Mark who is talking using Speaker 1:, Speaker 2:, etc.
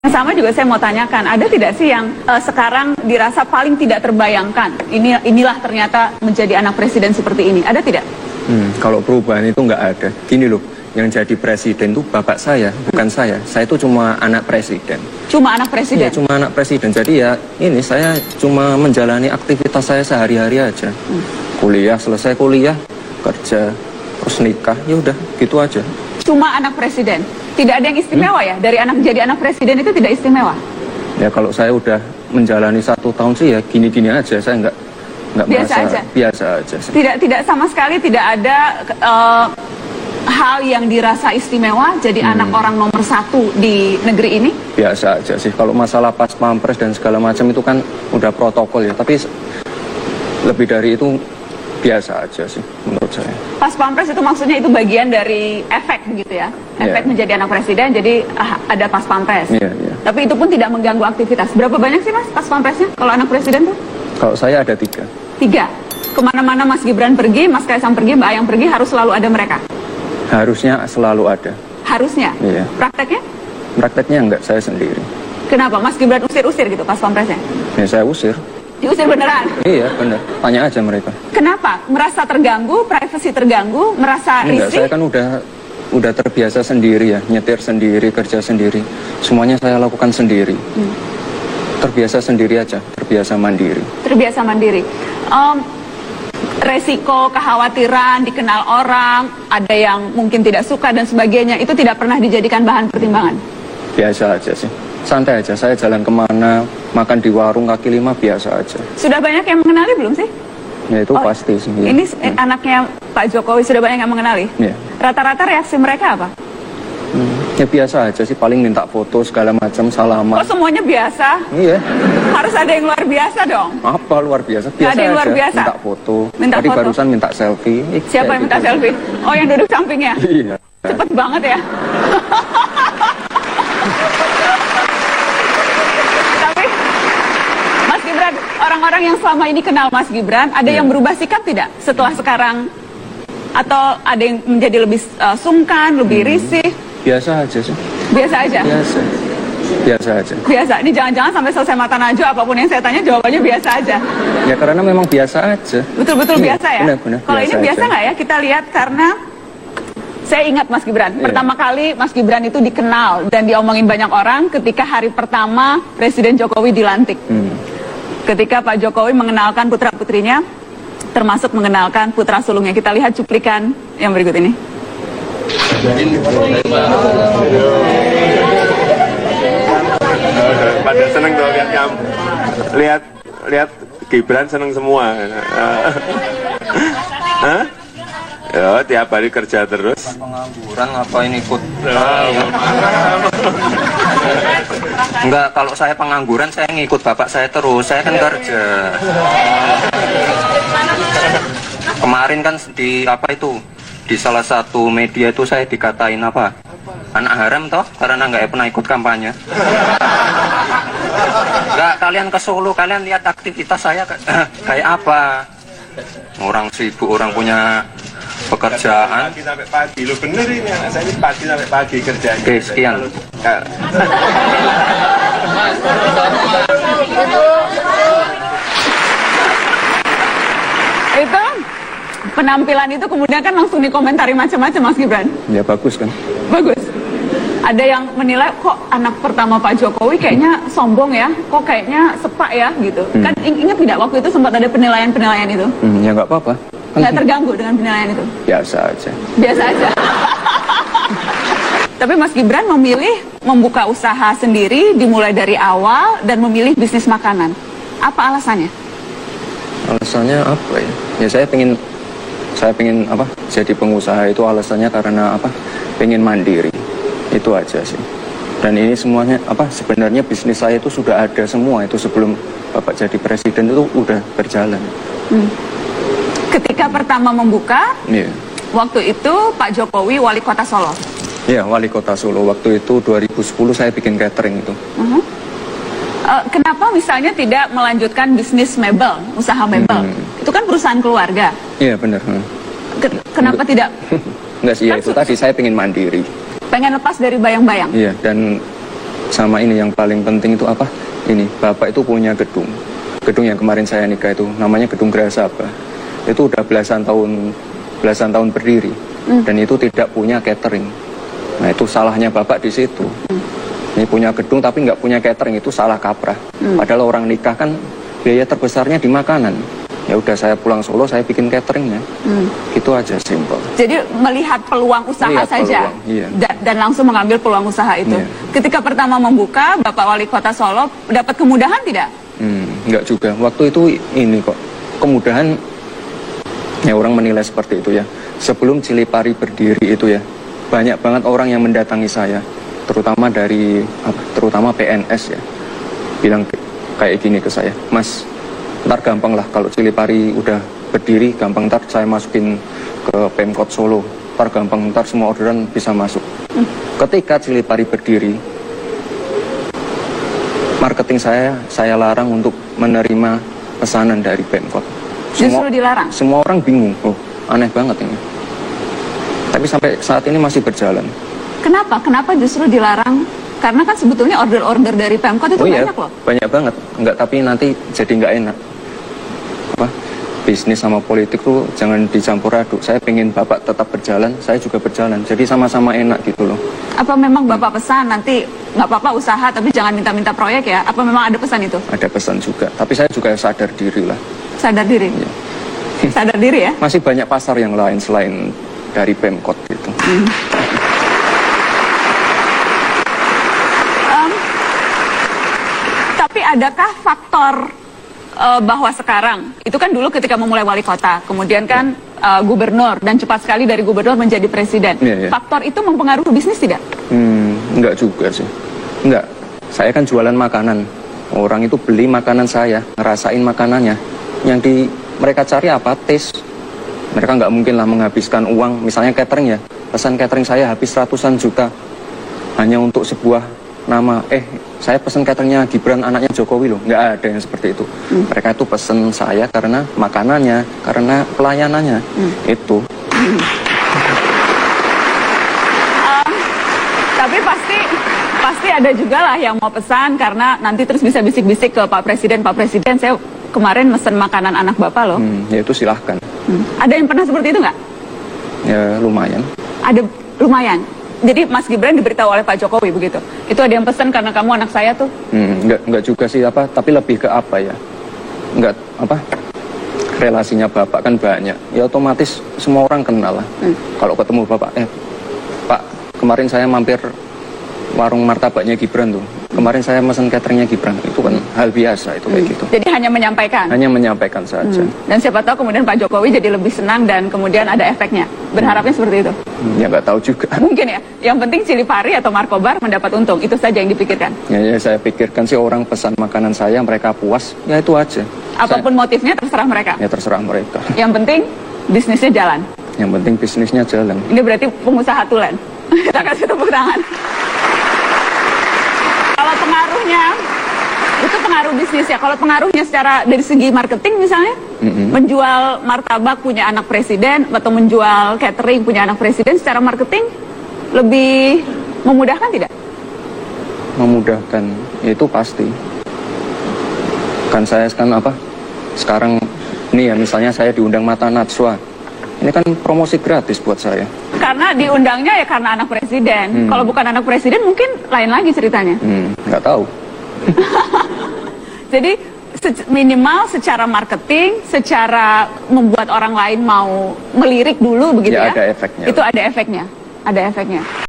Speaker 1: Yang sama juga saya mau tanyakan, ada tidak sih yang sekarang dirasa paling tidak terbayangkan, inilah ternyata menjadi anak presiden seperti ini, ada tidak?
Speaker 2: Kalau perubahan itu nggak ada. Gini loh, yang jadi presiden itu bapak saya, bukan saya. Saya itu cuma anak presiden.
Speaker 1: Cuma anak presiden?
Speaker 2: Iya, cuma anak presiden. Jadi ya ini saya cuma menjalani aktivitas saya sehari-hari aja. Kuliah, selesai kuliah, kerja, terus nikah, ya udah gitu aja.
Speaker 1: Cuma anak presiden? Tidak ada yang istimewa ya? Dari anak jadi anak presiden itu tidak istimewa?
Speaker 2: Ya kalau saya udah menjalani 1 tahun sih ya gini-gini aja. Saya nggak
Speaker 1: biasa
Speaker 2: merasa
Speaker 1: aja?
Speaker 2: Biasa aja sih.
Speaker 1: Tidak sama sekali tidak ada hal yang dirasa istimewa jadi anak orang nomor 1 di negeri ini?
Speaker 2: Biasa aja sih. Kalau masalah pas pampres dan segala macam itu kan udah protokol ya. Tapi lebih dari itu biasa aja sih menurut saya.
Speaker 1: Pas pampres itu maksudnya itu bagian dari efek begitu ya? Efek menjadi anak presiden, jadi ada pas pampres. Tapi itu pun tidak mengganggu aktivitas. Berapa banyak sih mas pas pampresnya kalau anak presiden tuh?
Speaker 2: Kalau saya ada 3.
Speaker 1: 3? Kemana-mana Mas Gibran pergi, Mas Kaisang pergi, Mbak Ayang pergi, harus selalu ada mereka?
Speaker 2: Harusnya selalu ada.
Speaker 1: Harusnya?
Speaker 2: Iya.
Speaker 1: Prakteknya?
Speaker 2: Prakteknya enggak, saya sendiri.
Speaker 1: Kenapa? Mas Gibran usir-usir gitu pas pampresnya?
Speaker 2: Ya saya usir.
Speaker 1: Diusir beneran?
Speaker 2: Iya bener, tanya aja mereka.
Speaker 1: Kenapa? Merasa terganggu, privasi terganggu, merasa risih?
Speaker 2: Enggak, saya kan udah terbiasa sendiri ya, nyetir sendiri, kerja sendiri. Semuanya saya lakukan sendiri. Terbiasa sendiri aja, terbiasa mandiri. Terbiasa mandiri.
Speaker 1: Resiko, kekhawatiran, dikenal orang, ada yang mungkin tidak suka dan sebagainya, itu tidak pernah dijadikan bahan pertimbangan?
Speaker 2: Biasa aja sih, santai aja. Saya jalan kemana, makan di warung kaki 5 biasa aja.
Speaker 1: Sudah banyak yang mengenali belum sih?
Speaker 2: Ya itu pasti sih. Ya.
Speaker 1: Ini anaknya Pak Jokowi sudah banyak yang mengenali?
Speaker 2: Ya.
Speaker 1: Rata-rata reaksi mereka apa?
Speaker 2: Ya biasa aja sih, paling minta foto segala macam, salaman.
Speaker 1: Oh semuanya biasa?
Speaker 2: Iya.
Speaker 1: Harus ada yang luar biasa dong?
Speaker 2: Apa luar biasa? Biasa
Speaker 1: ada yang luar
Speaker 2: aja.
Speaker 1: biasa?
Speaker 2: Minta foto.
Speaker 1: Minta
Speaker 2: Tadi
Speaker 1: foto?
Speaker 2: barusan minta selfie.
Speaker 1: Siapa yang minta selfie? Oh yang duduk sampingnya?
Speaker 2: Iya.
Speaker 1: Cepet banget ya? Tapi Mas Gibran, orang-orang yang selama ini kenal Mas Gibran, ada yang berubah sikap tidak setelah sekarang? Atau ada yang menjadi lebih sungkan, lebih risih?
Speaker 2: Biasa aja sih.
Speaker 1: Biasa aja?
Speaker 2: Biasa aja.
Speaker 1: Biasa? Ini jangan-jangan sampai selesai mata najwa, apapun yang saya tanya jawabannya biasa aja?
Speaker 2: Ya karena memang biasa aja.
Speaker 1: Betul-betul biasa ya?
Speaker 2: Benar-benar.
Speaker 1: Kalau ini biasa nggak ya? Kita lihat karena saya ingat Mas Gibran, pertama kali Mas Gibran itu dikenal dan diomongin banyak orang ketika hari pertama Presiden Jokowi dilantik. Ketika Pak Jokowi mengenalkan putra-putrinya, termasuk mengenalkan putra sulungnya. Kita lihat cuplikan yang berikut ini.
Speaker 3: Pada seneng tuh lihat kamu, lihat Gibran seneng semua. Hah? Ya tiap hari kerja terus.
Speaker 2: Pengangguran apa ini ikut? Enggak, kalau saya pengangguran saya ngikut bapak saya terus. Saya kan kerja. Kemarin kan di apa itu? Di salah satu media itu saya dikatain apa? Anak haram toh, karena nggak pernah ikut kampanye. Nggak, kalian ke Solo, kalian lihat aktivitas saya kayak apa? Orang sibuk, orang punya pekerjaan.
Speaker 3: Pagi sampai pagi, lo bener ini anak saya ini pagi sampai pagi kerjanya.
Speaker 2: Oke, sekian.
Speaker 1: Itu penampilan itu kemudian kan langsung dikomentari macam-macam Mas Gibran.
Speaker 2: Ya bagus kan?
Speaker 1: Bagus. Ada yang menilai kok anak pertama Pak Jokowi kayaknya sombong ya, kok kayaknya sepak ya gitu. Kan ingat tidak waktu itu sempat ada penilaian-penilaian itu?
Speaker 2: Ya nggak apa-apa.
Speaker 1: Nggak terganggu dengan penilaian itu?
Speaker 2: Biasa aja.
Speaker 1: Biasa aja. Tapi Mas Gibran memilih membuka usaha sendiri, dimulai dari awal dan memilih bisnis makanan. Apa alasannya?
Speaker 2: Alasannya apa ya? Ya saya pengen apa? Jadi pengusaha itu alasannya karena apa? Pengen mandiri. Itu aja sih. Dan ini semuanya apa? Sebenarnya bisnis saya itu sudah ada semua itu sebelum Bapak jadi presiden itu udah berjalan.
Speaker 1: Ketika pertama membuka, waktu itu Pak Jokowi wali kota Solo.
Speaker 2: Iya, wali kota Solo. Waktu itu 2010 saya bikin catering itu.
Speaker 1: Kenapa misalnya tidak melanjutkan bisnis mebel, usaha mebel? Itu kan perusahaan keluarga.
Speaker 2: Iya benar.
Speaker 1: Kenapa tidak?
Speaker 2: Enggak sih, ya itu tadi saya pengen mandiri.
Speaker 1: Pengen lepas dari bayang-bayang.
Speaker 2: Iya, dan sama ini yang paling penting itu apa? Ini, Bapak itu punya gedung. Gedung yang kemarin saya nikah itu namanya Gedung Grahasabah. Itu udah belasan tahun berdiri. Dan itu tidak punya catering. Nah, itu salahnya Bapak di situ. Ini punya gedung tapi nggak punya catering, itu salah kaprah. Padahal orang nikah kan biaya terbesarnya di makanan. Ya udah, saya pulang Solo, saya bikin cateringnya. Gitu aja, simple.
Speaker 1: Jadi melihat peluang usaha
Speaker 2: Lihat
Speaker 1: saja,
Speaker 2: peluang, iya.
Speaker 1: dan langsung mengambil peluang usaha itu.
Speaker 2: Iya.
Speaker 1: Ketika pertama membuka, Bapak Wali Kota Solo dapat kemudahan tidak?
Speaker 2: Enggak juga. Waktu itu ini kok, kemudahan ya orang menilai seperti itu ya. Sebelum Cilipari berdiri itu ya, banyak banget orang yang mendatangi saya, terutama terutama PNS ya, bilang kayak gini ke saya, Mas, ntar gampang lah kalau Cilipari udah berdiri, gampang ntar saya masukin ke Pemkot Solo, ntar gampang, ntar semua orderan bisa masuk. Ketika Cilipari berdiri, marketing saya larang untuk menerima pesanan dari Pemkot.
Speaker 1: Justru dilarang?
Speaker 2: Semua orang bingung, aneh banget ini. Tapi sampai saat ini masih berjalan.
Speaker 1: Kenapa? Kenapa justru dilarang? Karena kan sebetulnya order-order dari Pemkot itu banyak loh.
Speaker 2: Banyak banget. Enggak, tapi nanti jadi nggak enak. Bisnis sama politik tuh jangan dicampur aduk. Saya pengen Bapak tetap berjalan, saya juga berjalan. Jadi sama-sama enak gitu loh.
Speaker 1: Apa memang Bapak pesan nanti nggak apa-apa usaha tapi jangan minta-minta proyek ya? Apa memang ada pesan itu?
Speaker 2: Ada pesan juga. Tapi saya juga sadar diri lah.
Speaker 1: Sadar diri?
Speaker 2: Ya.
Speaker 1: Sadar diri ya?
Speaker 2: Masih banyak pasar yang lain selain dari Pemkot gitu.
Speaker 1: Tapi adakah faktor bahwa sekarang, itu kan dulu ketika memulai wali kota, kemudian kan gubernur, dan cepat sekali dari gubernur menjadi presiden. Faktor itu mempengaruhi bisnis tidak?
Speaker 2: Enggak juga sih. Enggak. Saya kan jualan makanan. Orang itu beli makanan saya, ngerasain makanannya. Yang mereka cari apa? Taste. Mereka nggak mungkin lah menghabiskan uang, misalnya catering ya. Pesan catering saya habis ratusan juta hanya untuk sebuah nama. Saya pesan cateringnya Gibran anaknya Jokowi loh. Nggak ada yang seperti itu. Mereka itu pesan saya karena makanannya, karena pelayanannya. Itu.
Speaker 1: Tapi pasti ada juga lah yang mau pesan karena nanti terus bisa bisik-bisik ke Pak Presiden, saya kemarin mesen makanan anak Bapak loh.
Speaker 2: Ya itu silahkan.
Speaker 1: Ada yang pernah seperti itu nggak?
Speaker 2: Ya lumayan.
Speaker 1: Ada, lumayan. Jadi Mas Gibran diberitahu oleh Pak Jokowi begitu. Itu ada yang pesan karena kamu anak saya tuh.
Speaker 2: Enggak juga sih tapi lebih ke apa ya? Enggak relasinya Bapak kan banyak. Ya otomatis semua orang kenal lah. Kalau ketemu Bapak, Pak, kemarin saya mampir warung martabaknya Gibran tuh. Kemarin saya mesen cateringnya Gibran. Itu kan hal biasa itu kayak gitu.
Speaker 1: Jadi hanya menyampaikan?
Speaker 2: Hanya menyampaikan saja.
Speaker 1: Dan siapa tahu kemudian Pak Jokowi jadi lebih senang dan kemudian ada efeknya. Berharapnya seperti itu?
Speaker 2: Ya nggak tahu juga.
Speaker 1: Mungkin ya. Yang penting Cilipari atau Markobar mendapat untung. Itu saja yang dipikirkan?
Speaker 2: Ya saya pikirkan sih orang pesan makanan saya, mereka puas. Ya itu aja.
Speaker 1: Apapun motifnya terserah mereka? Ya
Speaker 2: terserah mereka.
Speaker 1: Yang penting bisnisnya jalan?
Speaker 2: Yang penting bisnisnya jalan.
Speaker 1: Ini berarti pengusaha tulen. Kita kasih tepuk tangan. Kalau pengaruhnya, itu pengaruh bisnis ya. Kalau pengaruhnya secara dari segi marketing misalnya, menjual martabak punya anak presiden atau menjual catering punya anak presiden, secara marketing lebih memudahkan tidak?
Speaker 2: Memudahkan, itu pasti. Kan saya sekarang ini ya misalnya saya diundang Mata Najwa. Ini kan promosi gratis buat saya.
Speaker 1: Karena diundangnya ya karena anak presiden. Kalau bukan anak presiden mungkin lain lagi ceritanya.
Speaker 2: Nggak tahu.
Speaker 1: Jadi minimal secara marketing, secara membuat orang lain mau melirik dulu begitu ya.
Speaker 2: Ada efeknya.
Speaker 1: Itu ada efeknya. Ada efeknya.